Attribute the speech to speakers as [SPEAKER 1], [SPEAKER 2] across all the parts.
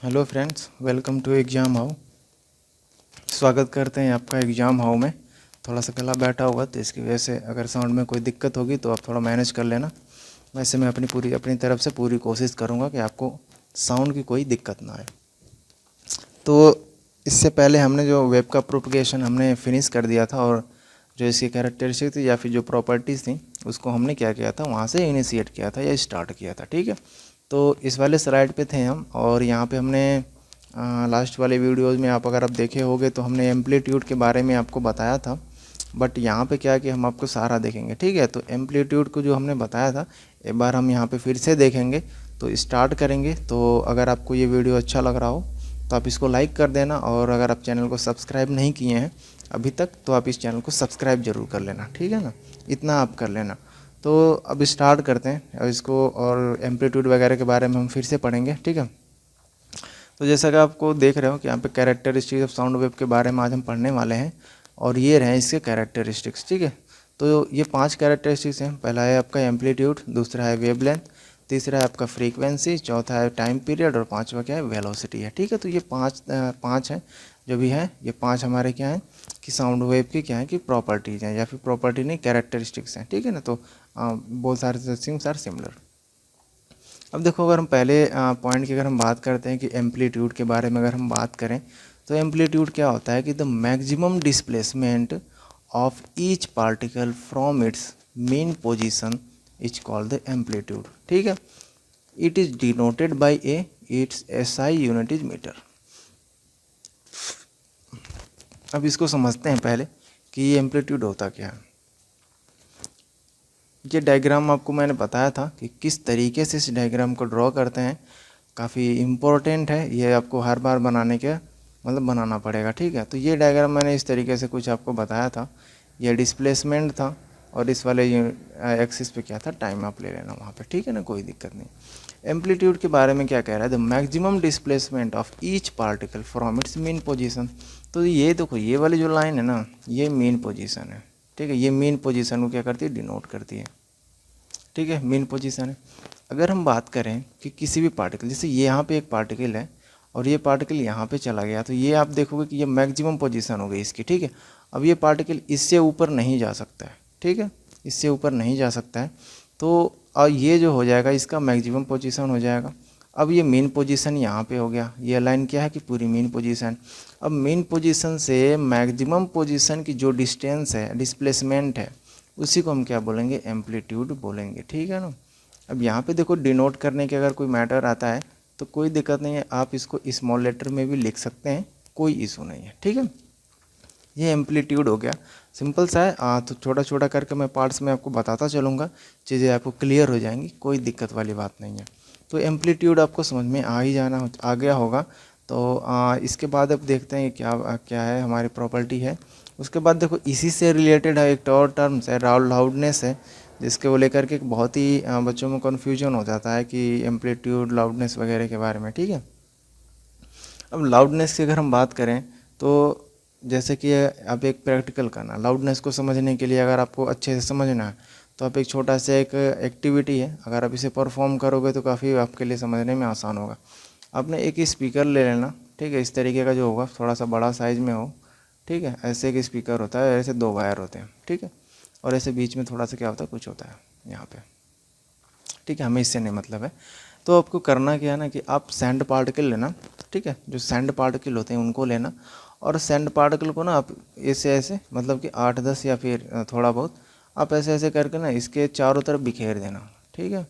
[SPEAKER 1] Hello friends, welcome to exam how. स्वागत करते हैं आपका एग्ज़ाम हाउ में। थोड़ा सा गला बैठा हुआ तो इसकी वजह से अगर साउंड में कोई दिक्कत होगी तो आप थोड़ा मैनेज कर लेना। वैसे मैं अपनी तरफ से पूरी कोशिश करूँगा कि आपको साउंड की कोई दिक्कत ना आए। तो इससे पहले हमने जो वेब का प्रोपगेशन हमने फिनिश कर दिया था और जो इसकी कैरेक्टरिस्टिक थी या फिर जो प्रॉपर्टीज़ थी उसको हमने क्या किया था, वहाँ से इनिशिएट किया था या स्टार्ट किया था। ठीक है, तो इस वाले स्लाइड पे थे हम और यहाँ पे हमने लास्ट वाले वीडियोज़ में आप देखे होंगे तो हमने एम्पलीट्यूड के बारे में आपको बताया था। बट यहाँ पे क्या है कि हम आपको सारा देखेंगे। ठीक है, तो एम्पलीट्यूड को जो हमने बताया था एक बार हम यहाँ पे फिर से देखेंगे। तो स्टार्ट करेंगे। तो अगर आपको ये वीडियो अच्छा लग रहा हो तो आप इसको लाइक कर देना, और अगर आप चैनल को सब्सक्राइब नहीं किए हैं अभी तक तो आप इस चैनल को सब्सक्राइब ज़रूर कर लेना। ठीक है ना, इतना आप कर लेना। तो अब स्टार्ट करते हैं अब इसको, और एम्पलीट्यूड वगैरह के बारे में हम फिर से पढ़ेंगे। ठीक है, तो जैसा कि आपको देख रहे हो कि यहाँ पे कैरेक्टरिस्टिक्स ऑफ साउंड वेव के बारे में आज हम पढ़ने वाले हैं, और ये रहे इसके कैरेक्टरिस्टिक्स। ठीक है, तो ये 5 कैरेक्टरिस्टिक्स हैं। पहला है आपका एम्पलीट्यूड, दूसरा है वेवलेंथ, तीसरा है आपका फ्रीक्वेंसी, चौथा है टाइम पीरियड, और पांचवा क्या है, वेलोसिटी है। ठीक है, तो ये पाँच हैं जो भी है, ये 5 हमारे क्या हैं कि साउंड वेव की क्या है कि प्रॉपर्टीज़ हैं, या फिर प्रॉपर्टी नहीं कैरेक्टरिस्टिक्स हैं। ठीक है ना, तो बहुत सारे थिंग्स आर सिमिलर। अब देखो, अगर हम पहले पॉइंट की अगर हम बात करते हैं कि एम्पलीट्यूड के बारे में अगर हम बात करें तो एम्पलीट्यूड क्या होता है कि the maximum displacement of each particle from its mean position is called the amplitude. ठीक है, it is denoted by A its SI unit is metre. अब इसको समझते हैं पहले कि ये एम्पलीट्यूड होता क्या है। ये डायग्राम आपको मैंने बताया था कि किस तरीके से इस डायग्राम को ड्रॉ करते हैं, काफ़ी इम्पोर्टेंट है ये, आपको हर बार बनाना पड़ेगा। ठीक है, तो ये डायग्राम मैंने इस तरीके से कुछ आपको बताया था। ये डिस्प्लेसमेंट था और इस वाले एक्सिस पे क्या था, टाइम आप ले लेना वहाँ पे। ठीक है ना, कोई दिक्कत नहीं। एम्पलीट्यूड के बारे में क्या कह रहा है, the maximum displacement of each particle from its mean position. तो ये देखो, ये वाली जो लाइन है ना, ये मेन पोजीशन है। ठीक है, ये मेन पोजीशन को क्या करती है, डिनोट करती है। ठीक है, मेन पोजीशन है। अगर हम बात करें कि किसी भी पार्टिकल, जैसे ये यहाँ पे एक पार्टिकल है और ये पार्टिकल यहाँ पे चला गया, तो ये आप देखोगे कि ये मैक्सिमम पोजीशन हो गई इसकी। ठीक है, अब ये पार्टिकल इससे ऊपर नहीं जा सकता है। ठीक है, इससे ऊपर नहीं जा सकता है, तो ये जो हो जाएगा इसका मैक्सिमम पोजीशन हो जाएगा। अब ये मेन पोजीशन यहाँ पे हो गया, ये लाइन क्या है कि पूरी मेन पोजीशन। अब मेन पोजीशन से मैक्सिमम पोजीशन की जो डिस्टेंस है, डिस्प्लेसमेंट है, उसी को हम क्या बोलेंगे, एम्पलीट्यूड बोलेंगे। ठीक है ना। अब यहाँ पे देखो, डिनोट करने के अगर कोई मैटर आता है तो कोई दिक्कत नहीं है, आप इसको स्मॉल लेटर में भी लिख सकते हैं, कोई इशू नहीं है। ठीक है, ये एम्पलीट्यूड हो गया, सिंपल सा है। तो छोटा छोटा करके मैं पार्ट्स में आपको बताता चलूँगा, चीज़ें आपको क्लियर हो जाएंगी, कोई दिक्कत वाली बात नहीं है। तो एम्पलीट्यूड आपको समझ में आ गया होगा। तो इसके बाद अब देखते हैं क्या क्या है हमारी प्रॉपर्टी है। उसके बाद देखो, इसी से रिलेटेड है एक और टर्म्स है, लाउडनेस है, जिसके वो लेकर के बहुत ही बच्चों में कन्फ्यूजन हो जाता है कि एम्पलीट्यूड, लाउडनेस वगैरह के बारे में। ठीक है, अब लाउडनेस की अगर हम बात करें तो जैसे कि आप एक प्रैक्टिकल करना, लाउडनेस को समझने के लिए अगर आपको अच्छे से समझना है तो आप एक छोटा सा एक एक्टिविटी है, अगर आप इसे परफॉर्म करोगे तो काफ़ी आपके लिए समझने में आसान होगा। आपने एक स्पीकर ले लेना। ठीक है, इस तरीके का जो होगा, थोड़ा सा बड़ा साइज़ में हो। ठीक है, ऐसे एक स्पीकर होता है, ऐसे 2 वायर होते हैं। ठीक है, और ऐसे बीच में थोड़ा सा क्या होता है, कुछ होता है यहाँ पे। ठीक है, हमें इससे नहीं मतलब है। तो आपको करना क्या है ना कि आप सैंड पार्टिकल लेना। ठीक है, जो सैंड पार्टिकल होते हैं उनको लेना, और सैंड पार्टिकल को ना आप ऐसे ऐसे, मतलब कि 8-10 या फिर थोड़ा बहुत आप ऐसे ऐसे करके ना इसके चारों तरफ बिखेर देना। ठीक है,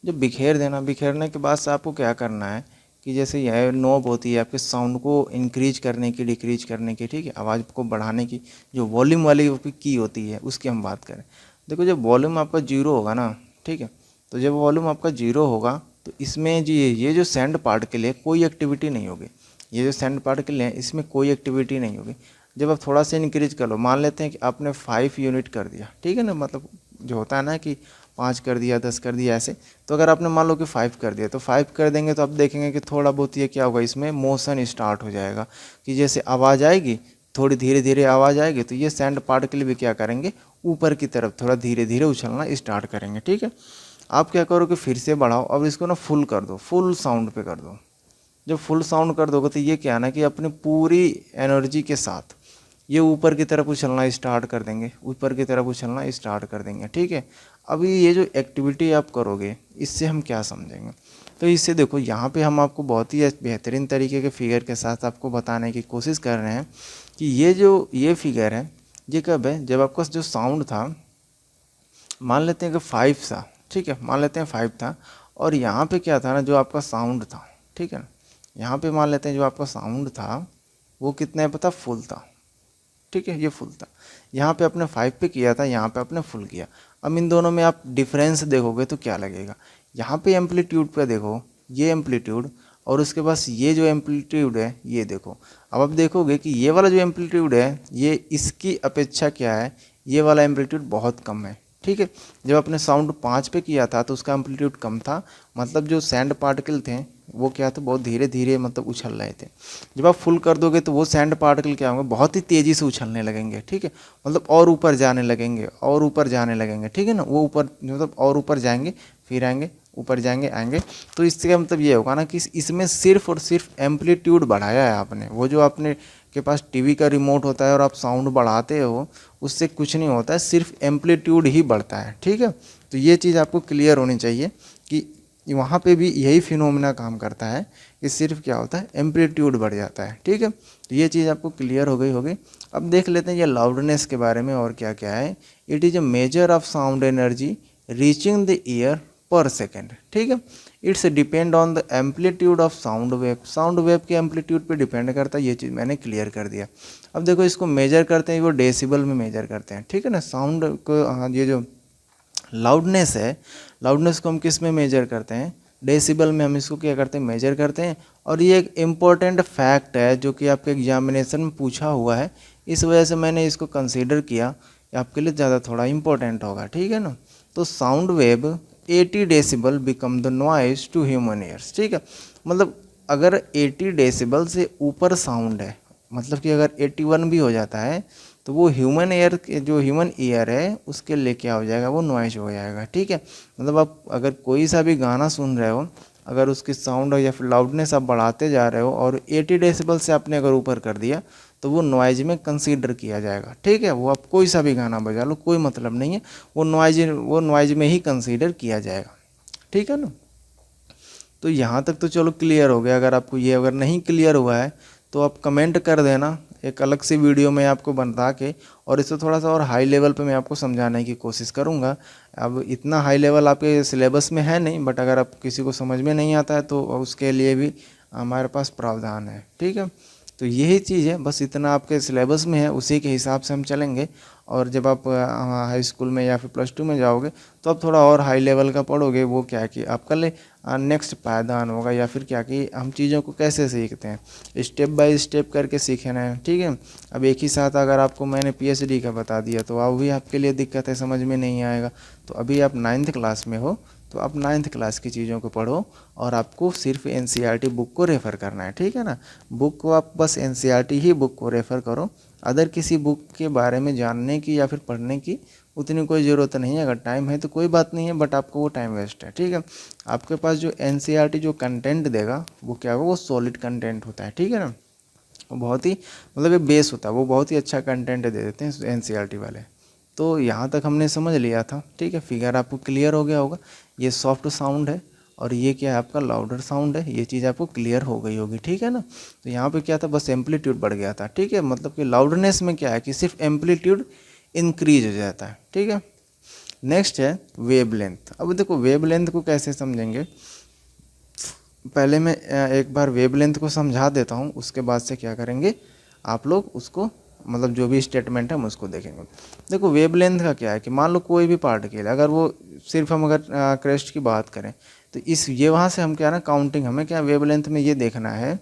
[SPEAKER 1] जब बिखेर देना, बिखेरने के बाद से आपको क्या करना है कि जैसे यह नॉब होती है आपके साउंड को इंक्रीज करने की, डिक्रीज करने की। ठीक है, आवाज़ को बढ़ाने की जो वॉल्यूम वाली की होती है उसकी हम बात करें। देखो, जब वॉल्यूम आपका 0 होगा ना, ठीक है, तो जब वॉल्यूम आपका 0 होगा तो इसमें जी ये जो सैंड पार्टिकल है कोई एक्टिविटी नहीं होगी। ये जो सैंड पार्टिकल है इसमें कोई एक्टिविटी नहीं होगी। जब आप थोड़ा सा इंक्रीज कर लो, मान लेते हैं कि आपने 5 यूनिट कर दिया। ठीक है ना, मतलब जो होता है ना कि 5 कर दिया, 10 कर दिया, ऐसे। तो अगर आपने मान लो कि 5 कर दिया, तो 5 कर देंगे तो आप देखेंगे कि थोड़ा बहुत ये क्या होगा, इसमें मोशन स्टार्ट हो जाएगा, कि जैसे आवाज़ आएगी, थोड़ी धीरे धीरे आवाज़ आएगी, तो ये सैंड पार्टिकल भी क्या करेंगे, ऊपर की तरफ थोड़ा धीरे धीरे उछलना स्टार्ट करेंगे। ठीक है, आप क्या करो कि फिर से बढ़ाओ, अब इसको ना फुल कर दो, फुल साउंड पे कर दो। जब फुल साउंड कर दोगे तो ये क्या है ना कि अपनी पूरी एनर्जी के साथ ये ऊपर की तरफ उछलना स्टार्ट कर देंगे, ऊपर की तरफ उछलना स्टार्ट कर देंगे, ठीक है। अभी ये जो एक्टिविटी आप करोगे इससे हम क्या समझेंगे, तो इससे देखो यहाँ पे हम आपको बहुत ही बेहतरीन तरीके के फिगर के साथ आपको बताने की कोशिश कर रहे हैं कि ये फिगर है, ये कब है, जब आपका जो साउंड था, मान लेते हैं कि 5 था, ठीक है, मान लेते हैं 5 था, और यहाँ पे क्या था ना, जो आपका साउंड था, ठीक है ना, यहाँ पे मान लेते हैं जो आपका साउंड था वो कितना है पता, फुल था, ठीक है, ये फुल था। यहाँ पे आपने 5 पे किया था, यहाँ पे आपने फुल किया। अब इन दोनों में आप डिफरेंस देखोगे तो क्या लगेगा, यहाँ पे एम्पलीट्यूड पे देखो, ये एम्पलीट्यूड और उसके पास ये जो एम्पलीट्यूड है ये देखो। अब आप देखोगे कि ये वाला जो एम्पलीट्यूड है ये इसकी अपेक्षा क्या है, ये वाला एम्पलीट्यूड बहुत कम है, ठीक है। जब आपने साउंड 5 पे किया था तो उसका एम्पलीट्यूड कम था, मतलब जो सैंड पार्टिकल थे वो क्या था, बहुत धीरे धीरे मतलब उछल रहे थे। जब आप फुल कर दोगे तो वो सैंड पार्टिकल क्या होंगे, बहुत ही तेज़ी से उछलने लगेंगे, ठीक है, मतलब और ऊपर जाने लगेंगे और ऊपर जाने लगेंगे, ठीक है ना, वो ऊपर मतलब और ऊपर जाएंगे फिर आएंगे, ऊपर जाएंगे आएंगे। तो इसका मतलब ये होगा ना कि इसमें सिर्फ और सिर्फ एम्पलीट्यूड बढ़ाया है आपने, वो जो आपने के पास टीवी का रिमोट होता है और आप साउंड बढ़ाते हो उससे कुछ नहीं होता है, सिर्फ एम्पलीट्यूड ही बढ़ता है, ठीक है। तो ये चीज़ आपको क्लियर होनी चाहिए कि वहाँ पे भी यही फिनोमिना काम करता है कि सिर्फ क्या होता है, एम्पलीट्यूड बढ़ जाता है, ठीक है। तो ये चीज़ आपको क्लियर हो गई होगी। अब देख लेते हैं ये लाउडनेस के बारे में और क्या क्या है। It is a measure of sound energy reaching the year पर सेकेंड, ठीक है। It's depend on the amplitude of sound wave, sound wave के एम्पलीट्यूड पे डिपेंड करता है, ये चीज़ मैंने क्लियर कर दिया। अब देखो इसको मेजर करते हैं, वो डेसिबल में मेजर करते हैं, ठीक है ना, साउंड को, ये जो लाउडनेस है, लाउडनेस को हम किस में मेजर करते हैं, डेसिबल में हम इसको क्या करते हैं, मेजर करते हैं। और ये एक इम्पॉर्टेंट फैक्ट है जो कि आपके एग्जामिनेशन में पूछा हुआ है, इस वजह से मैंने इसको कंसीडर किया, आपके लिए ज़्यादा थोड़ा इम्पोर्टेंट होगा, ठीक है ना। तो sound wave 80 decibel become the noise to human ears, ठीक है, मतलब अगर 80 डेसिबल से ऊपर साउंड है, मतलब कि अगर 81 भी हो जाता है तो वो ह्यूमन ईयर, जो ह्यूमन ईयर है उसके लिए क्या हो जाएगा, वो नॉइज हो जाएगा, ठीक है। मतलब आप अगर कोई सा भी गाना सुन रहे हो, अगर उसकी साउंड या फिर लाउडनेस आप बढ़ाते जा रहे हो और 80 डेसिबल से आपने अगर ऊपर कर दिया तो वो नॉइज में कंसीडर किया जाएगा, ठीक है। वो आप कोई सा भी गाना बजा लो, कोई मतलब नहीं है, वो नॉइज में ही कंसीडर किया जाएगा, ठीक है ना। तो यहाँ तक तो चलो क्लियर हो गया। अगर आपको ये अगर नहीं क्लियर हुआ है तो आप कमेंट कर देना, एक अलग सी वीडियो में आपको बता के, और इसको थोड़ा सा और हाई लेवल पे मैं आपको समझाने की कोशिश करूँगा। अब इतना हाई लेवल आपके सिलेबस में है नहीं, बट अगर आप किसी को समझ में नहीं आता है तो उसके लिए भी हमारे पास प्रावधान है, ठीक है। तो यही चीज़ है, बस इतना आपके सिलेबस में है, उसी के हिसाब से हम चलेंगे। और जब आप हाई स्कूल में या फिर +2 में जाओगे तो आप थोड़ा और हाई लेवल का पढ़ोगे, वो क्या है कि आपका लिए नेक्स्ट पायदान होगा, या फिर क्या कि हम चीज़ों को कैसे सीखते हैं, स्टेप बाय स्टेप करके सीखना है, ठीक है। अब एक ही साथ अगर आपको मैंने PhD का बता दिया तो अब भी आपके लिए दिक्कत है, समझ में नहीं आएगा। तो अभी आप 9th क्लास में हो तो आप 9th क्लास की चीज़ों को पढ़ो, और आपको सिर्फ NCERT बुक को रेफ़र करना है, ठीक है ना। बुक को आप बस NCERT ही बुक को रेफ़र करो, अदर किसी बुक के बारे में जानने की या फिर पढ़ने की उतनी कोई ज़रूरत नहीं है। अगर टाइम है तो कोई बात नहीं है, बट आपको वो टाइम वेस्ट है, ठीक है। आपके पास जो NCERT जो कंटेंट देगा वो क्या होगा, वो सॉलिड कंटेंट होता है, ठीक है ना। वो बहुत ही मतलब ये बेस होता है, वो बहुत ही अच्छा कंटेंट दे देते हैं NCERT वाले। तो यहाँ तक हमने समझ लिया था, ठीक है, फिगर आपको क्लियर हो गया होगा। ये सॉफ्ट साउंड है और ये क्या है आपका लाउडर साउंड है, ये चीज़ आपको क्लियर हो गई होगी, ठीक है ना। तो यहाँ पे क्या था, बस एम्पलीट्यूड बढ़ गया था, ठीक है, मतलब कि लाउडनेस में क्या है कि सिर्फ एम्पलीट्यूड इंक्रीज हो जाता है, ठीक है। नेक्स्ट है वेवलेंथ। अब देखो वेवलेंथ को कैसे समझेंगे, पहले मैं एक बार वेवलेंथ को समझा देता हूँ, उसके बाद से क्या करेंगे आप लोग उसको, मतलब जो भी स्टेटमेंट है हम उसको देखेंगे। देखो वेवलेंथ का क्या है कि मान लो कोई भी पार्टिकल है, अगर वो सिर्फ हम अगर क्रेस्ट की बात करें तो इस ये वहाँ से हम क्या ना काउंटिंग, हमें क्या वेवलेंथ में ये देखना है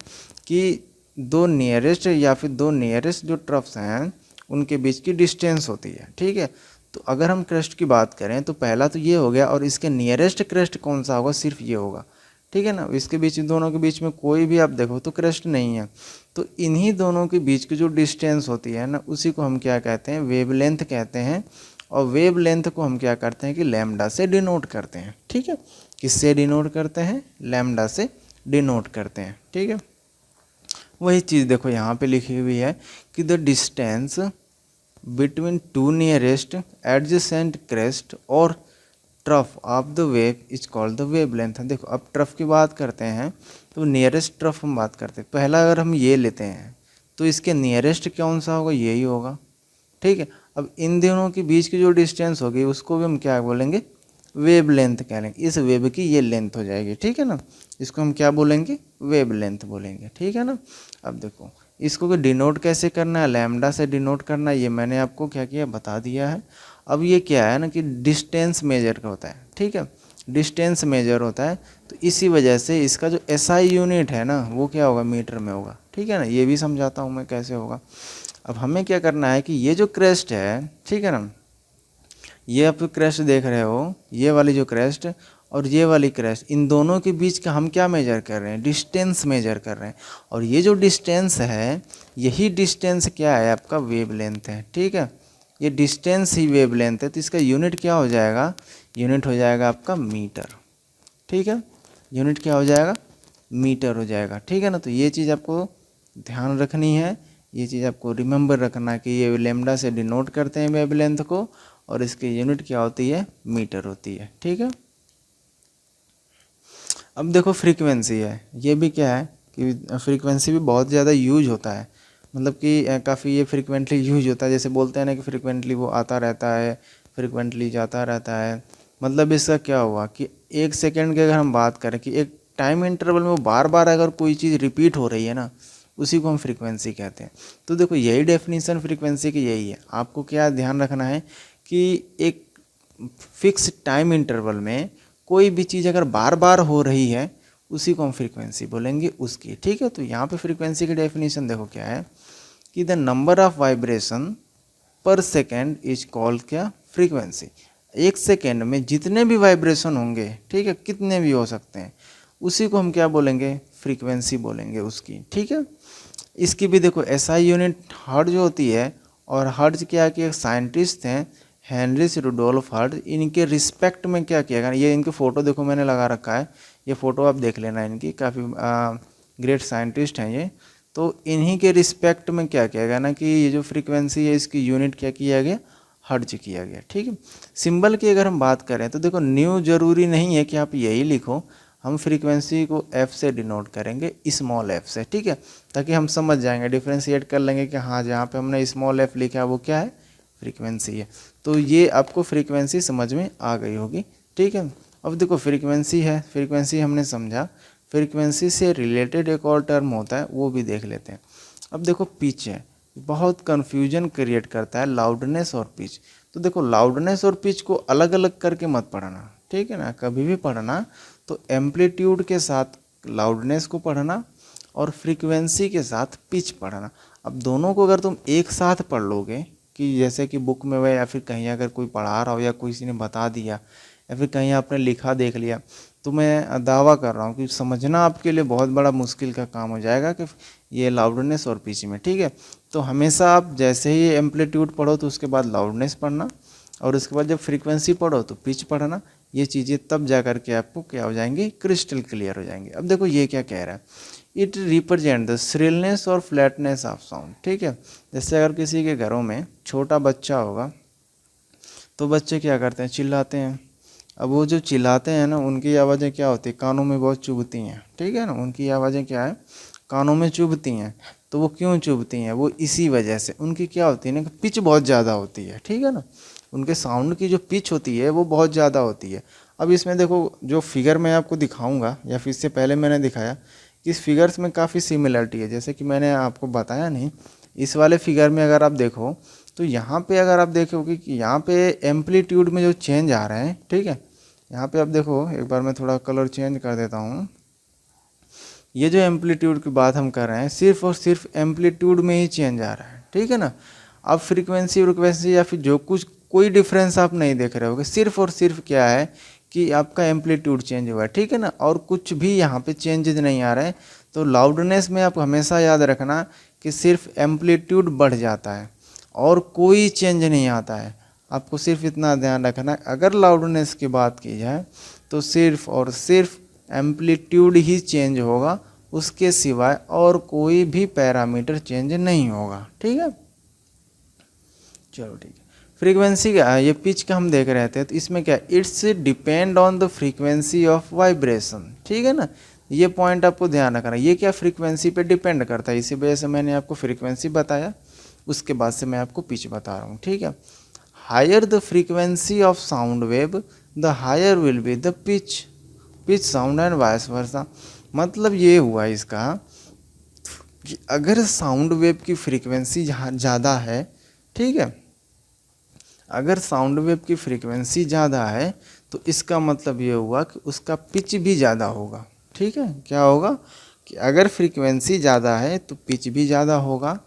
[SPEAKER 1] कि दो नियरेस्ट या फिर दो नियरेस्ट जो ट्रफ्स हैं उनके बीच की डिस्टेंस होती है, ठीक है। तो अगर हम क्रेस्ट की बात करें तो पहला तो ये हो गया, और इसके नियरेस्ट क्रेस्ट कौन सा होगा, सिर्फ ये होगा, ठीक है ना। इसके बीच दोनों के बीच में कोई भी आप देखो तो क्रेस्ट नहीं है। तो इन्हीं दोनों के बीच की जो डिस्टेंस होती है ना उसी को हम क्या कहते हैं, वेवलेंथ कहते हैं। और वेवलेंथ को हम क्या करते हैं कि लैम्डा से डिनोट करते हैं, ठीक है। किससे डिनोट करते हैं, लैम्डा से डिनोट करते हैं, ठीक है। वही चीज़ देखो यहाँ पे लिखी हुई है कि the distance between two nearest adjacent crest और trough of the wave is called the wavelength. देखो अब ट्रफ की बात करते हैं तो नियरेस्ट ट्रफ हम बात करते हैं। पहला अगर हम ये लेते हैं तो इसके नियरेस्ट कौन सा होगा, यही होगा, ठीक है। अब इन दोनों के बीच की जो डिस्टेंस होगी उसको भी हम क्या बोलेंगे, वेव लेंथ कह लेंगे। इस वेव की ये लेंथ हो जाएगी, ठीक है ना, इसको हम क्या बोलेंगे, वेव लेंथ बोलेंगे, ठीक है ना। अब देखो इसको डिनोट कैसे करना है, लैम्डा से डिनोट करना है, ये मैंने आपको क्या किया बता दिया है। अब ये क्या है ना कि डिस्टेंस मेजर का होता है, ठीक है, डिस्टेंस मेजर होता है, तो इसी वजह से इसका जो एसआई यूनिट है ना वो क्या होगा, मीटर में होगा, ठीक है ना। ये भी समझाता हूँ मैं कैसे होगा। अब हमें क्या करना है कि ये जो क्रेस्ट है, ठीक है ना, ये आप क्रेस्ट देख रहे हो, ये वाली जो क्रेस्ट और ये वाली क्रेस्ट, इन दोनों के बीच का हम क्या मेजर कर रहे हैं, डिस्टेंस मेजर कर रहे हैं। और ये जो डिस्टेंस है, यही डिस्टेंस क्या है, आपका वेव लेंथ है, ठीक है। ये डिस्टेंस ही वेव लेंथ है, तो इसका यूनिट क्या हो जाएगा, यूनिट हो जाएगा आपका मीटर, ठीक है। यूनिट क्या हो जाएगा, मीटर हो जाएगा, ठीक है ना। तो ये चीज़ आपको ध्यान रखनी है, ये चीज़ आपको रिमेंबर रखना है कि ये लैम्डा से डिनोट करते हैं वेव लेंथ को, और इसकी यूनिट क्या होती है, मीटर होती है, ठीक है। अब देखो फ्रीक्वेंसी है, ये भी क्या है कि फ्रीक्वेंसी भी बहुत ज़्यादा यूज होता है, मतलब कि काफ़ी ये फ्रीक्वेंटली यूज होता है। जैसे बोलते हैं ना कि फ्रीक्वेंटली वो आता रहता है, फ्रीक्वेंटली जाता रहता है। मतलब इसका क्या हुआ कि एक सेकेंड की अगर हम बात करें कि एक टाइम इंटरवल में वो बार बार अगर कोई चीज़ रिपीट हो रही है ना, उसी को हम फ्रीक्वेंसी कहते हैं। तो देखो यही डेफिनेशन फ्रीक्वेंसी की यही है। आपको क्या ध्यान रखना है कि एक फिक्स टाइम इंटरवल में कोई भी चीज़ अगर बार बार हो रही है, उसी को हम फ्रीक्वेंसी बोलेंगे उसकी, ठीक है। तो यहाँ पे फ्रीक्वेंसी की डेफिनेशन देखो क्या है कि द नंबर ऑफ वाइब्रेशन पर सेकेंड इज कॉल्ड क्या, फ्रीक्वेंसी। एक सेकेंड में जितने भी वाइब्रेशन होंगे, ठीक है, कितने भी हो सकते हैं, उसी को हम क्या बोलेंगे, फ्रीक्वेंसी बोलेंगे उसकी, ठीक है। इसकी भी देखो एसआई यूनिट हर्ट्ज होती है, और हर्ट्ज क्या कि एक साइंटिस्ट हैं हेनरिच रुडोल्फ हर्ट्ज, इनके रिस्पेक्ट में क्या किया गया, ये इनके फ़ोटो देखो मैंने लगा रखा है, ये फ़ोटो आप देख लेना इनकी, काफ़ी ग्रेट साइंटिस्ट हैं ये। तो इन्हीं के रिस्पेक्ट में क्या किया गया ना कि ये जो फ्रीक्वेंसी है इसकी यूनिट क्या किया गया, हर्ट्ज किया गया, ठीक है। सिंबल की अगर हम बात करें तो देखो न्यू जरूरी नहीं है कि आप यही लिखो, हम फ्रीक्वेंसी को एफ से डिनोट करेंगे, स्मॉल एफ से, ठीक है, ताकि हम समझ जाएंगे, डिफ्रेंशिएट कर लेंगे कि हाँ जहाँ पे हमने स्मॉल एफ लिखा है वो क्या है, फ्रीक्वेंसी है। तो ये आपको फ्रीक्वेंसी समझ में आ गई होगी, ठीक है। अब देखो फ्रीक्वेंसी है, फ्रीक्वेंसी हमने समझा, फ्रीक्वेंसी से रिलेटेड एक और टर्म होता है वो भी देख लेते हैं। अब देखो पिच है, बहुत कन्फ्यूजन क्रिएट करता है लाउडनेस और पिच। तो देखो लाउडनेस और पिच को अलग अलग करके मत पढ़ना, ठीक है ना, कभी भी पढ़ना तो एम्पलीट्यूड के साथ लाउडनेस को पढ़ना और फ्रीक्वेंसी के साथ पिच पढ़ना। अब दोनों को अगर तुम एक साथ पढ़ लोगे कि जैसे कि बुक में या फिर कहीं अगर कोई पढ़ा रहा हो या किसी ने बता दिया या फिर कहीं आपने लिखा देख लिया, तो मैं दावा कर रहा हूँ कि समझना आपके लिए बहुत बड़ा मुश्किल का काम हो जाएगा कि ये लाउडनेस और पिच में, ठीक है। तो हमेशा आप जैसे ही एम्पलीट्यूड पढ़ो तो उसके बाद लाउडनेस पढ़ना, और उसके बाद जब फ्रीक्वेंसी पढ़ो तो पिच पढ़ना। ये चीज़ें तब जा कर के आपको क्या हो जाएंगी, क्रिस्टल क्लियर हो जाएंगे। अब देखो ये क्या कह रहा है, इट रिप्रेजेंट द श्रिलनेस और फ्लैटनेस ऑफ साउंड, ठीक है। जैसे अगर किसी के घरों में छोटा बच्चा होगा तो बच्चे क्या करते हैं, चिल्लाते हैं। अब वो जो चिल्लाते हैं ना, उनकी आवाज़ें क्या होती है, कानों में बहुत चुभती हैं, ठीक है ना, उनकी आवाज़ें क्या है, कानों में चुभती हैं। तो वो क्यों चुभती हैं, वो इसी वजह से उनकी क्या होती है ना, पिच बहुत ज़्यादा होती है, ठीक है ना, उनके साउंड की जो पिच होती है वो बहुत ज़्यादा होती है। अब इसमें देखो जो फिगर मैं आपको दिखाऊंगा या फिर इससे पहले मैंने दिखाया कि इस फिगर्स में काफ़ी सिमिलरिटी है, जैसे कि मैंने आपको बताया नहीं, इस वाले फिगर में अगर आप देखो तो यहाँ पे अगर आप देखोगे कि यहाँ पे एम्पलीट्यूड में जो चेंज आ रहे हैं, ठीक है, यहाँ पे आप देखो, एक बार मैं थोड़ा कलर चेंज कर देता हूँ। ये जो एम्पलीट्यूड की बात हम कर रहे हैं सिर्फ और सिर्फ एम्पलीट्यूड में ही चेंज आ रहा है, ठीक है ना। अब फ्रीक्वेंसी या फिर जो कुछ कोई डिफरेंस आप नहीं देख रहे होगे, सिर्फ और सिर्फ क्या है कि आपका एम्पलीट्यूड चेंज हुआ है, ठीक है ना, और कुछ भी यहाँ पे चेंजेस नहीं आ रहे हैं। तो लाउडनेस में आप हमेशा याद रखना कि सिर्फ एम्पलीट्यूड बढ़ जाता है और कोई चेंज नहीं आता है। आपको सिर्फ इतना ध्यान रखना है, अगर लाउडनेस की बात की जाए तो सिर्फ और सिर्फ एम्पलीट्यूड ही चेंज होगा, उसके सिवाय और कोई भी पैरामीटर चेंज नहीं होगा। ठीक है, चलो ठीक है। फ्रीक्वेंसी का, ये पिच का हम देख रहे थे, तो इसमें क्या, it's depend on the frequency of vibration. ठीक है ना, ये पॉइंट आपको ध्यान रखना, ये क्या फ्रीक्वेंसी पे डिपेंड करता है, इसी वजह से मैंने आपको फ्रीक्वेंसी बताया, उसके बाद से मैं आपको पिच बता रहा हूँ। ठीक है, higher the frequency of sound wave the higher will be the pitch sound and vice versa. मतलब ये हुआ इसका कि अगर साउंड वेव की फ्रीक्वेंसी ज़्यादा है, ठीक है, अगर साउंड वेव की फ्रीक्वेंसी ज़्यादा है तो इसका मतलब ये हुआ कि उसका पिच भी ज़्यादा होगा। ठीक है, क्या होगा कि अगर फ्रीक्वेंसी ज़्यादा है तो पिच भी ज़्यादा होगा,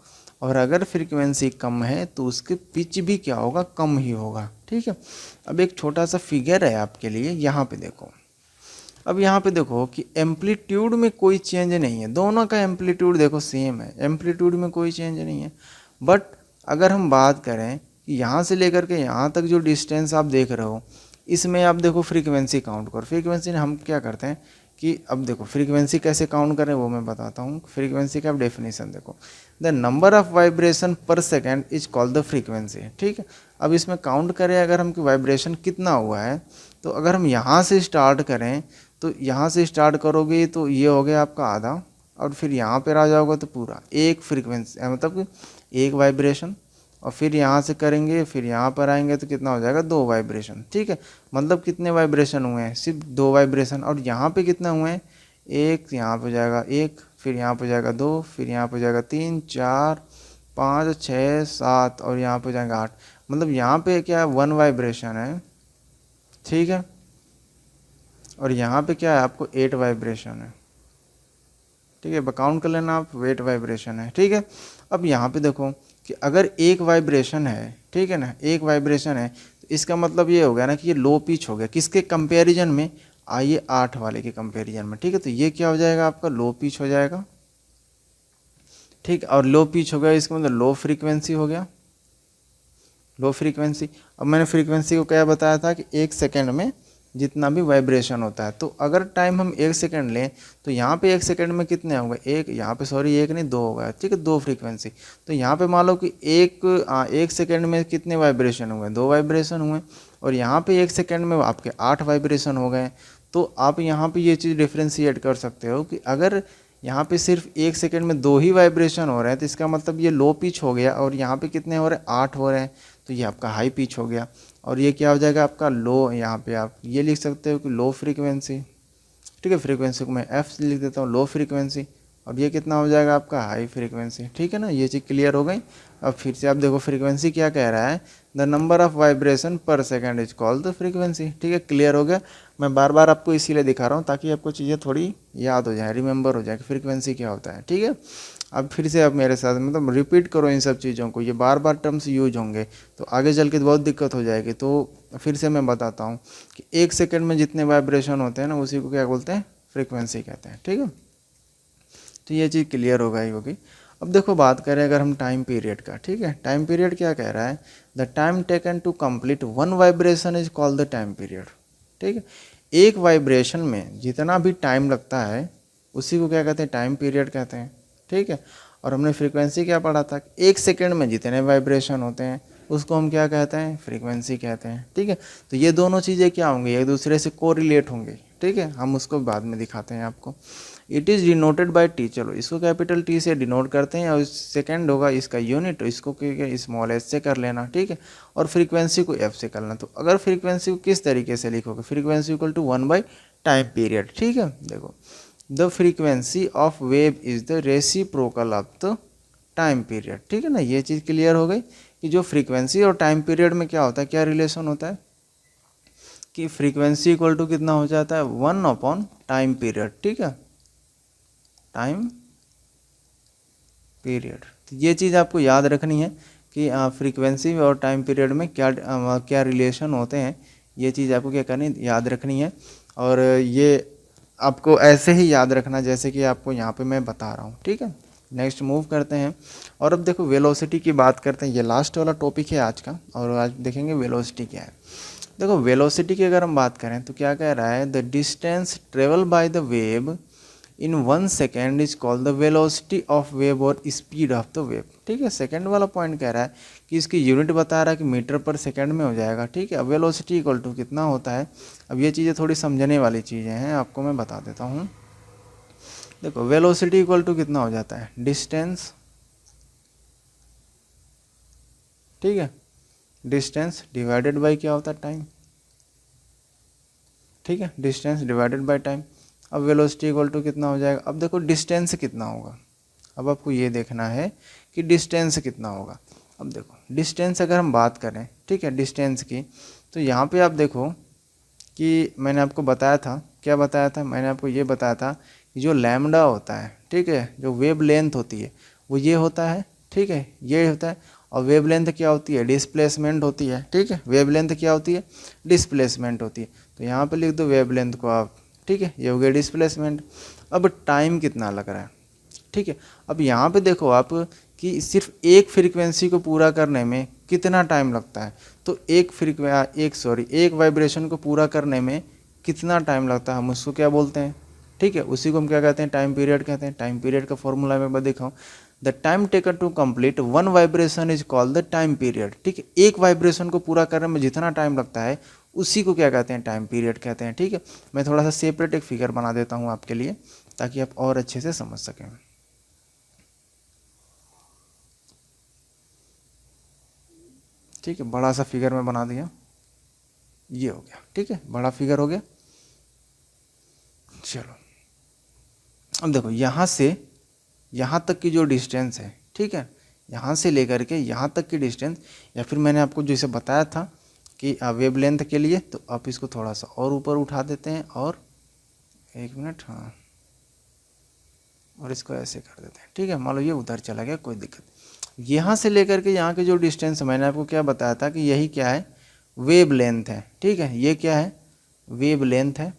[SPEAKER 1] और अगर फ्रीक्वेंसी कम है तो उसके पिच भी क्या होगा, कम ही होगा। ठीक है, अब एक छोटा सा फिगर है आपके लिए, यहाँ पे देखो। अब यहाँ पे देखो कि एम्पलीट्यूड में कोई चेंज नहीं है, दोनों का एम्पलीट्यूड देखो सेम है, एम्पलीट्यूड में कोई चेंज नहीं है। बट अगर हम बात करें कि यहाँ से लेकर के यहाँ तक जो डिस्टेंस आप देख रहे हो, इसमें आप देखो फ्रीक्वेंसी काउंट करो। फ्रीक्वेंसी हम क्या करते हैं कि अब देखो फ्रीक्वेंसी कैसे काउंट करें वो मैं बताता हूँ। फ्रीक्वेंसी का डेफिनेशन देखो, द नंबर ऑफ वाइब्रेशन पर second is called the frequency. ठीक है, अब इसमें काउंट करें अगर हम वाइब्रेशन कितना हुआ है, तो अगर हम यहाँ से स्टार्ट करें तो यहाँ से स्टार्ट करोगे तो ये हो गया आपका आधा, और फिर यहाँ पर आ जाओगे तो पूरा एक फ्रीक्वेंसी, मतलब कि एक वाइब्रेशन, और फिर यहाँ से करेंगे फिर यहाँ पर आएंगे तो कितना हो जाएगा, दो वाइब्रेशन। ठीक है, मतलब कितने वाइब्रेशन हुए हैं, सिर्फ दो वाइब्रेशन। और यहाँ पे कितना हुए हैं, एक, यहाँ पे जाएगा एक, फिर यहाँ पे जाएगा दो, फिर यहाँ पे जाएगा तीन, चार, पाँच, छः, सात, और यहाँ पे जाएगा आठ। मतलब यहाँ पे क्या है, वन वाइब्रेशन है। ठीक है, और यहाँ पे क्या है, आपको 8 वाइब्रेशन है। ठीक है, काउंट कर लेना आप, 8 वाइब्रेशन है। ठीक है, अब यहाँ पे देखो कि अगर एक वाइब्रेशन है, ठीक है ना, एक वाइब्रेशन है, तो इसका मतलब ये हो गया ना कि ये लो पिच हो गया, किसके कंपैरिजन में, आइए 8 वाले के कंपैरिजन में। ठीक है, तो ये क्या हो जाएगा, आपका लो पिच हो जाएगा। ठीक, और लो पिच हो गया, इसका मतलब लो फ्रीक्वेंसी हो गया, लो फ्रीक्वेंसी। अब मैंने फ्रीक्वेंसी को क्या बताया था कि एक सेकेंड में जितना भी वाइब्रेशन होता है, तो अगर टाइम हम एक सेकंड लें तो यहाँ पे एक सेकंड में कितने होंगे, एक, यहाँ पे सॉरी एक नहीं दो होगा। ठीक है, दो फ्रीक्वेंसी, तो यहाँ पे मान लो कि एक सेकंड में कितने वाइब्रेशन हुए, दो वाइब्रेशन हुए, और यहाँ पे एक सेकंड में आपके 8 वाइब्रेशन हो गए। तो आप यहाँ पे ये चीज़ डिफ्रेंशिएट कर सकते हो कि अगर यहाँ पे सिर्फ एक सेकंड में दो ही वाइब्रेशन हो रहे हैं तो इसका मतलब ये लो पिच हो गया, और यहाँ पे कितने हो रहे हैं, 8 हो रहे हैं, तो ये आपका हाई पिच हो गया। और ये क्या हो जाएगा आपका लो, यहाँ पे आप ये लिख सकते हो कि लो फ्रीक्वेंसी। ठीक है, फ्रीक्वेंसी को मैं एफ लिख देता हूँ, लो फ्रीक्वेंसी, और ये कितना हो जाएगा आपका हाई फ्रीक्वेंसी। ठीक है ना, ये चीज़ क्लियर हो गई। अब फिर से आप देखो फ्रीक्वेंसी क्या कह रहा है, द नंबर ऑफ वाइब्रेशन पर second is called the frequency. ठीक है, क्लियर हो गया। मैं बार बार आपको इसीलिए दिखा रहा हूँ ताकि आपको चीज़ें थोड़ी याद हो जाए, रिमेंबर हो जाए कि फ्रीक्वेंसी क्या होता है। ठीक है, अब फिर से आप मेरे साथ मतलब रिपीट करो इन सब चीज़ों को, ये बार बार टर्म्स यूज होंगे तो आगे चल के बहुत दिक्कत हो जाएगी। तो फिर से मैं बताता हूँ कि एक सेकंड में जितने वाइब्रेशन होते हैं ना, उसी को क्या बोलते हैं, फ्रीक्वेंसी कहते हैं। ठीक है, तो ये चीज़ क्लियर होगा ही होगी। अब देखो बात करें अगर हम टाइम पीरियड का। ठीक है, टाइम पीरियड क्या कह रहा है, the time taken to complete one vibration is called the time period. ठीक है, एक वाइब्रेशन में जितना भी टाइम लगता है उसी को क्या कहते हैं, टाइम पीरियड कहते हैं। ठीक है, और हमने फ्रीक्वेंसी क्या पढ़ा था, एक सेकंड में जितने वाइब्रेशन होते हैं उसको हम क्या कहते हैं, फ्रीक्वेंसी कहते हैं। ठीक है, तो ये दोनों चीज़ें क्या होंगी, एक दूसरे से कोरिलेट होंगे। ठीक है, हम उसको बाद में दिखाते हैं आपको। It is denoted by T, चलो इसको कैपिटल टी से डिनोट करते हैं, और सेकंड होगा इसका यूनिट, इसको स्मॉल एस से कर लेना। ठीक है, और फ्रीक्वेंसी को एफ से कर लेना। तो अगर फ्रीक्वेंसी को किस तरीके से लिखोगे, frequency equal to 1 by time period. ठीक है, देखो the frequency of wave is the reciprocal of the time period. ठीक है ना, ये चीज़ क्लियर हो गई कि जो फ्रीक्वेंसी और टाइम पीरियड में क्या होता है, क्या रिलेशन होता है, कि फ्रीक्वेंसी इक्वल टू कितना हो जाता है, 1 टाइम पीरियड। ठीक है, टाइम पीरियड, तो ये चीज़ आपको याद रखनी है कि फ्रीक्वेंसी और टाइम पीरियड में क्या क्या रिलेशन होते हैं, ये चीज़ आपको क्या करनी, याद रखनी है। और ये आपको ऐसे ही याद रखना जैसे कि आपको यहाँ पे मैं बता रहा हूँ। ठीक है, नेक्स्ट मूव करते हैं। और अब देखो वेलोसिटी की बात करते हैं, ये लास्ट वाला टॉपिक है आज का, और आज देखेंगे वेलोसिटी क्या है। देखो वेलोसिटी की अगर हम बात करें तो क्या कह रहा है, the distance travel by the wave in 1 second is called the velocity of wave और स्पीड ऑफ द वेव। ठीक है, सेकेंड वाला पॉइंट कह रहा है कि इसकी यूनिट बता रहा है कि मीटर पर सेकेंड में हो जाएगा। ठीक है, अब वेलोसिटी इक्वल टू कितना होता है, अब ये चीज़ें थोड़ी समझने वाली चीज़ें हैं, आपको मैं बता देता हूँ। देखो वेलोसिटी इक्वल टू कितना हो जाता है, डिस्टेंस, ठीक है, डिस्टेंस डिवाइडेड बाय क्या होता है, टाइम। ठीक है, डिस्टेंस डिवाइडेड बाय टाइम। अब वेलोसिटी इक्वल टू कितना हो जाएगा, अब देखो डिस्टेंस कितना होगा, अब आपको ये देखना है कि डिस्टेंस कितना होगा। अब देखो डिस्टेंस अगर हम बात करें, ठीक है, डिस्टेंस की, तो यहाँ पे आप देखो कि मैंने आपको बताया था, क्या बताया था, मैंने आपको ये बताया था कि जो लैम्डा होता है, ठीक है, जो वेव लेंथ होती है वो ये होता है। ठीक है, ये होता है, और वेव लेंथ क्या होती है, डिस्प्लेसमेंट होती है। ठीक है, वेव लेंथ क्या होती है, डिस्प्लेसमेंट होती है। तो यहाँ पे लिख दो वेव लेंथ को आप। ठीक है, ये हो गया डिस्प्लेसमेंट। अब टाइम कितना लग रहा है, ठीक है, अब यहाँ पे देखो आप कि सिर्फ एक फ्रीक्वेंसी को पूरा करने में कितना टाइम लगता है, तो एक वाइब्रेशन को पूरा करने में कितना टाइम लगता है, हम उसको क्या बोलते हैं, ठीक है, उसी को हम क्या कहते हैं, टाइम पीरियड कहते हैं। टाइम पीरियड का फॉर्मूला मैं दिखाऊँ, the time taken to complete 1 vibration is called the time period. ठीक है, एक वाइब्रेशन को पूरा करने में जितना टाइम लगता है उसी को क्या कहते हैं, टाइम पीरियड कहते हैं। ठीक है, मैं थोड़ा सा सेपरेट एक फिगर बना देता हूँ आपके लिए ताकि आप और अच्छे से समझ सकें। ठीक है, बड़ा सा फिगर में बना दिया, ये हो गया। ठीक है, बड़ा फिगर हो गया। चलो अब देखो यहाँ से यहाँ तक की जो डिस्टेंस है, ठीक है, यहाँ से लेकर के यहाँ तक की डिस्टेंस, या फिर मैंने आपको जैसे बताया था कि वेव लेंथ के लिए, तो आप इसको थोड़ा सा और ऊपर उठा देते हैं, और एक मिनट, हाँ, और इसको ऐसे कर देते हैं। ठीक है, मान लो ये उधर चला गया, कोई दिक्कत। यहाँ से लेकर के यहाँ के जो डिस्टेंस मैंने आपको क्या बताया था कि यही क्या है, वेव लेंथ है। ठीक है, ये क्या है, वेव लेंथ है,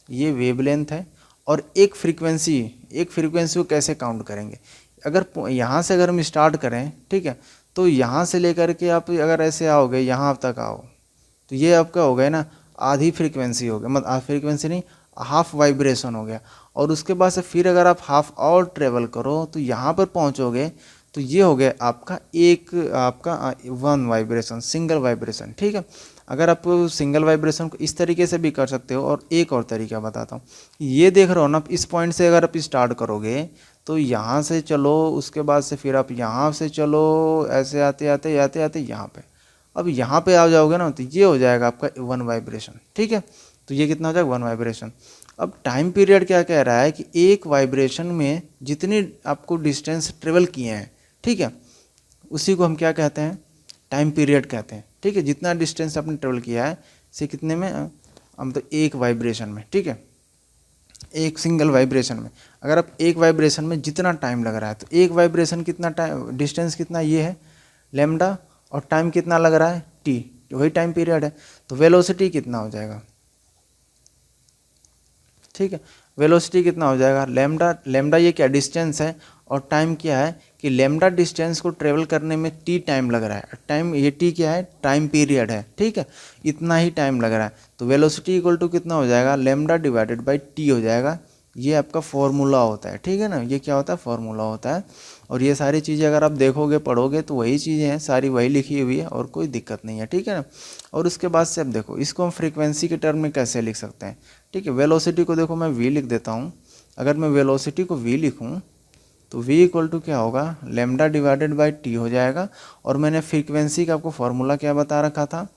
[SPEAKER 1] ये वेव लेंथ है। और एक फ्रीक्वेंसी को कैसे काउंट करेंगे, अगर यहाँ से अगर हम स्टार्ट करें, ठीक है, तो यहाँ से लेकर के आप अगर ऐसे आओगे यहाँ तक आओ, तो ये आपका हो गया ना आधी फ्रीक्वेंसी हो गया, मतलब आधी फ्रीक्वेंसी नहीं, हाफ वाइब्रेशन हो गया। और उसके बाद से फिर अगर आप हाफ और ट्रेवल करो तो यहाँ पर पहुँचोगे, तो ये हो गया आपका 1 वाइब्रेशन, सिंगल वाइब्रेशन। ठीक है, अगर आप सिंगल वाइब्रेशन को इस तरीके से भी कर सकते हो, और एक और तरीका बताता हूँ, ये देख रहे हो ना, इस पॉइंट से अगर आप स्टार्ट करोगे तो यहाँ से चलो, उसके बाद से फिर आप यहाँ से चलो, ऐसे आते आते आते आते यहाँ पे, अब यहाँ पे आ जाओगे ना, तो ये हो जाएगा आपका 1 वाइब्रेशन। ठीक है, तो ये कितना हो जाएगा, 1 वाइब्रेशन। अब टाइम पीरियड क्या कह रहा है कि एक वाइब्रेशन में जितनी आपको डिस्टेंस ट्रेवल किए हैं, ठीक है, उसी को हम क्या कहते हैं, टाइम पीरियड कहते हैं। ठीक है, जितना डिस्टेंस आपने ट्रेवल किया है से कितने में, हम तो एक वाइब्रेशन में, ठीक है, एक सिंगल वाइब्रेशन में, अगर आप एक वाइब्रेशन में जितना टाइम लग रहा है, तो एक वाइब्रेशन कितना टाइम, डिस्टेंस कितना ये है लैम्डा, और टाइम कितना लग रहा है टी, वही टाइम पीरियड है। तो वेलोसिटी कितना हो जाएगा, ठीक है, वेलोसिटी कितना हो जाएगा, लैम्डा ये क्या डिस्टेंस है, और टाइम क्या है कि लैम्डा डिस्टेंस को ट्रेवल करने में टी टाइम लग रहा है, टाइम ये टी क्या है, टाइम पीरियड है। ठीक है, इतना ही टाइम लग रहा है, तो वेलोसिटी इक्वल टू कितना हो जाएगा, लैम्डा डिवाइडेड बाई टी हो जाएगा। ये आपका फॉर्मूला होता है। ठीक है ना, ये क्या होता है, फॉर्मूला होता है। और ये सारी चीज़ें अगर आप देखोगे पढ़ोगे तो वही चीज़ें हैं, सारी वही लिखी हुई है, और कोई दिक्कत नहीं है। ठीक है ना, और उसके बाद से अब देखो इसको हम फ्रीक्वेंसी के टर्म में कैसे लिख सकते हैं। ठीक है, वेलोसिटी को देखो मैं v लिख देता हूँ। अगर मैं वेलोसिटी को v लिखूँ तो v इक्वल टू क्या होगा, लैम्डा डिवाइडेड बाई टी हो जाएगा। और मैंने फ्रीक्वेंसी का आपको फॉर्मूला क्या बता रखा था,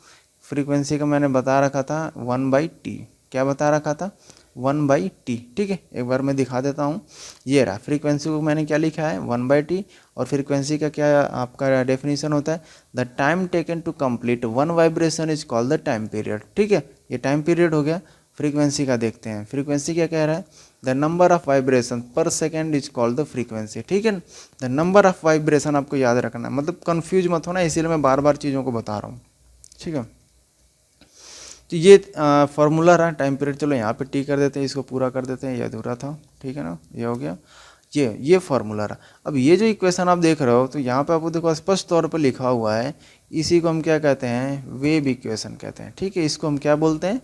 [SPEAKER 1] फ्रीक्वेंसी का मैंने बता रखा था 1/t, क्या बता रखा था, 1/t। ठीक है, एक बार मैं दिखा देता हूँ, ये रहा फ्रीक्वेंसी को मैंने क्या लिखा है 1/t। और फ्रीक्वेंसी का क्या आपका डेफिनेशन होता है, the time taken to complete 1 vibration is called the time period. ठीक है, ये टाइम पीरियड हो गया। फ्रीक्वेंसी का देखते हैं, फ्रीक्वेंसी क्या कह रहा है, द नंबर ऑफ वाइब्रेशन पर second is called the frequency. ठीक है, द नंबर ऑफ वाइब्रेशन आपको याद रखना है, मतलब कंफ्यूज मत होना, इसीलिए मैं बार बार चीज़ों को बता रहा हूँ। ठीक है, तो ये फॉर्मूला रहा टाइम पीरियड। चलो यहाँ पे टी कर देते हैं, इसको पूरा कर देते हैं, ये अधूरा था। ठीक है ना, ये हो गया। ये फार्मूला रहा। अब ये जो इक्वेशन आप देख रहे हो तो यहाँ पे आपको देखो स्पष्ट तौर पर लिखा हुआ है, इसी को हम क्या कहते हैं, वेव इक्वेशन कहते हैं। ठीक है, इसको हम क्या बोलते हैं,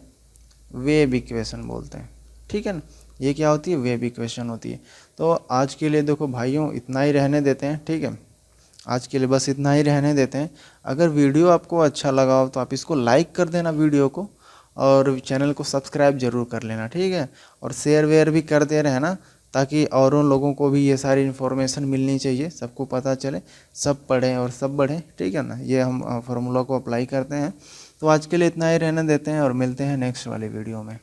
[SPEAKER 1] वेव इक्वेशन बोलते हैं। ठीक है ना, ये क्या होती है, वेव इक्वेशन होती है। तो आज के लिए देखो भाइयों इतना ही रहने देते हैं। ठीक है, आज के लिए बस इतना ही रहने देते हैं। अगर वीडियो आपको अच्छा लगा हो तो आप इसको लाइक कर देना वीडियो को, और चैनल को सब्सक्राइब जरूर कर लेना। ठीक है, और शेयर वेयर भी करते रहना, ताकि औरों लोगों को भी ये सारी इन्फॉर्मेशन मिलनी चाहिए, सबको पता चले, सब पढ़ें और सब बढ़ें। ठीक है ना, ये हम फार्मूला को अप्लाई करते हैं। तो आज के लिए इतना ही रहने देते हैं और मिलते हैं नेक्स्ट वाली वीडियो में।